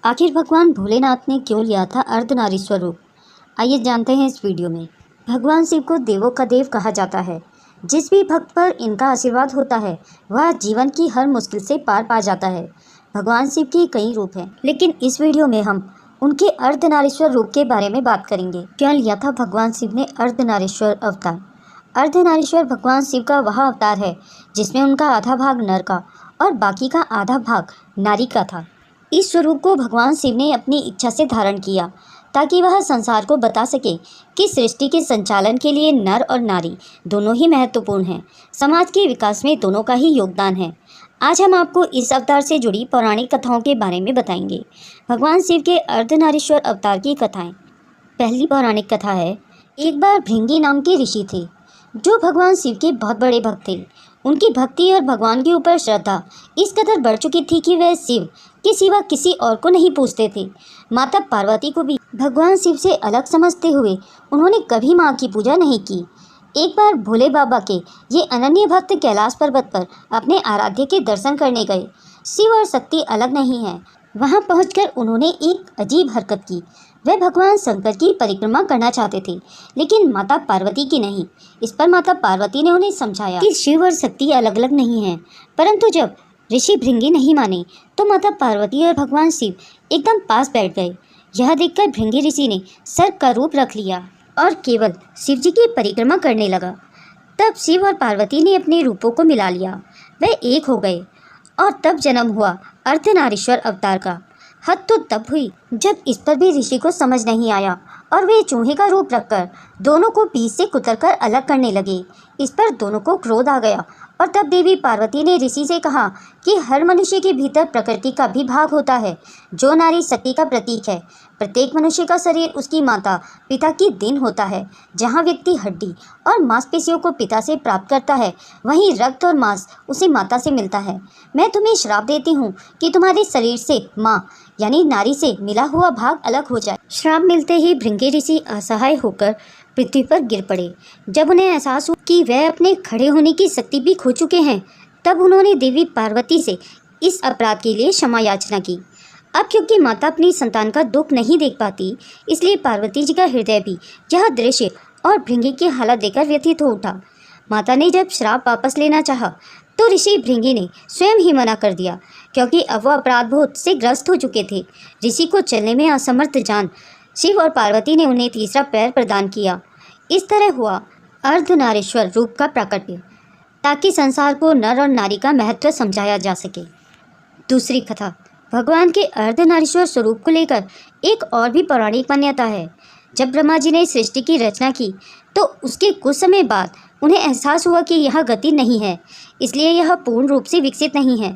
आखिर भगवान भोलेनाथ ने क्यों लिया था अर्धनारीश्वर रूप? आइए जानते हैं इस वीडियो में। भगवान शिव को देवों का देव कहा जाता है। जिस भी भक्त पर इनका आशीर्वाद होता है वह जीवन की हर मुश्किल से पार पा जाता है। भगवान शिव के कई रूप हैं, लेकिन इस वीडियो में हम उनके अर्धनारीश्वर रूप के बारे में बात करेंगे। क्यों लिया था भगवान शिव ने अर्धनारीश्वर अवतार? अर्धनारीश्वर भगवान शिव का वह अवतार है जिसमें उनका आधा भाग नर का और बाकी का आधा भाग नारी का था। इस स्वरूप को भगवान शिव ने अपनी इच्छा से धारण किया ताकि वह संसार को बता सके कि सृष्टि के संचालन के लिए नर और नारी दोनों ही महत्वपूर्ण हैं। समाज के विकास में दोनों का ही योगदान है। आज हम आपको इस अवतार से जुड़ी पौराणिक कथाओं के बारे में बताएंगे। भगवान शिव के अर्धनारीश्वर अवतार की कथाएं। पहली पौराणिक कथा है, एक बार भृंगी नाम के ऋषि थे जो भगवान शिव के बहुत बड़े भक्त थे। उनकी भक्ति और भगवान के ऊपर श्रद्धा इस कदर बढ़ चुकी थी कि वह शिव के सिवा किसी और को नहीं पूजते थे। माता पार्वती को भी भगवान शिव से अलग समझते हुए उन्होंने कभी माँ की पूजा नहीं की। एक बार भोले बाबा के ये अनन्य भक्त कैलाश पर्वत पर अपने आराध्य के दर्शन करने गए। शिव और शक्ति अलग नहीं है। वहाँ पहुंचकर उन्होंने एक अजीब हरकत की। वे भगवान शंकर की परिक्रमा करना चाहते थे, लेकिन माता पार्वती की नहीं। इस पर माता पार्वती ने उन्हें समझाया कि शिव और शक्ति अलग अलग नहीं हैं। परंतु जब ऋषि भृंगी नहीं माने तो माता पार्वती और भगवान शिव एकदम पास बैठ गए। यह देखकर भृंगी ऋषि ने सर्प का रूप रख लिया और केवल शिव जी की परिक्रमा करने लगा। तब शिव और पार्वती ने अपने रूपों को मिला लिया। वे एक हो गए और तब जन्म हुआ अर्धनारीश्वर अवतार का। हद तो तब हुई जब इस पर भी ऋषि को समझ नहीं आया और वे चूहे का रूप रखकर दोनों को बीच से कुतरकर अलग करने लगे। इस पर दोनों को क्रोध आ गया और तब देवी पार्वती ने ऋषि से कहा कि हर मनुष्य के भीतर प्रकृति का भी भाग होता है जो नारी शक्ति का प्रतीक है। प्रत्येक मनुष्य का शरीर उसकी माता पिता की देन होता है। जहाँ व्यक्ति हड्डी और मांसपेशियों को पिता से प्राप्त करता है वहीं रक्त और मांस उसे माता से मिलता है। मैं तुम्हें श्राप देती हूँ कि तुम्हारे शरीर से माँ यानी नारी से मिला हुआ भाग अलग हो जाए। श्राप मिलते ही भृंगी ऋषि असहाय होकर पृथ्वी पर गिर पड़े। जब उन्हें एहसास हुआ कि वह अपने खड़े होने की शक्ति भी खो चुके हैं, तब उन्होंने देवी पार्वती से इस अपराध के लिए क्षमा याचना की। अब क्योंकि माता अपनी संतान का दुख नहीं देख पाती, इसलिए पार्वती जी का हृदय भी यह दृश्य और भृंगी की हालत देखकर व्यथित हो उठा। माता ने जब श्राप वापस लेना चाहा तो ऋषि भृंगी ने स्वयं ही मना कर दिया, क्योंकि अब वह अपराध बोध से ग्रस्त हो चुके थे। ऋषि को चलने में असमर्थ जान शिव और पार्वती ने उन्हें तीसरा पैर प्रदान किया। इस तरह हुआ अर्धनारीश्वर रूप का प्राकट्य, ताकि संसार को नर और नारी का महत्व समझाया जा सके। दूसरी कथा, भगवान के अर्धनारीश्वर स्वरूप को लेकर एक और भी पौराणिक मान्यता है। जब ब्रह्मा जी ने सृष्टि की रचना की तो उसके कुछ समय बाद उन्हें एहसास हुआ कि यह गति नहीं है, इसलिए यह पूर्ण रूप से विकसित नहीं है।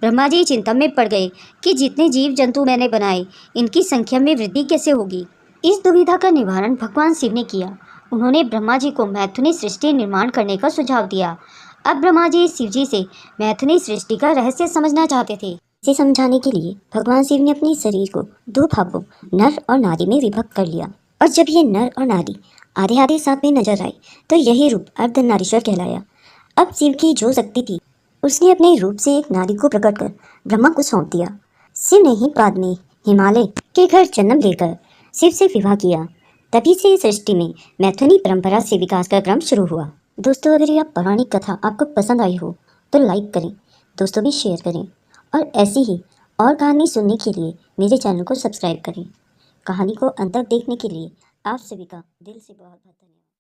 ब्रह्मा जी चिंता में पड़ गए कि जितने जीव जंतु मैंने बनाए इनकी संख्या में वृद्धि कैसे होगी। इस दुविधा का निवारण भगवान शिव ने किया। उन्होंने ब्रह्मा जी को मैथुनी सृष्टि निर्माण करने का सुझाव दिया। अब ब्रह्मा जी शिव जी से मैथुनी सृष्टि का रहस्य समझना चाहते थे। इसे समझाने के लिए भगवान शिव ने अपने शरीर को दो भागों नर और नारी में विभक्त कर लिया, और जब ये नर और नारी आधे आधे साथ में नजर आए तो यही रूप अर्धनारीश्वर कहलाया। अब शिव की जो शक्ति थी उसने अपने रूप से एक नारी को प्रकट कर ब्रह्मा को सौंप दिया। शिव ने ही बाद में हिमालय के घर जन्म लेकर शिव से विवाह किया। तभी से सृष्टि में मैथुनी परंपरा से विकास का क्रम शुरू हुआ। दोस्तों, अगर यह पौराणिक कथा आपको पसंद आई हो तो लाइक करें, दोस्तों भी शेयर करें, और ऐसी ही और कहानी सुनने के लिए मेरे चैनल को सब्सक्राइब करें। कहानी को अंत तक देखने के लिए आप सभी का दिल से बहुत बहुत धन्यवाद।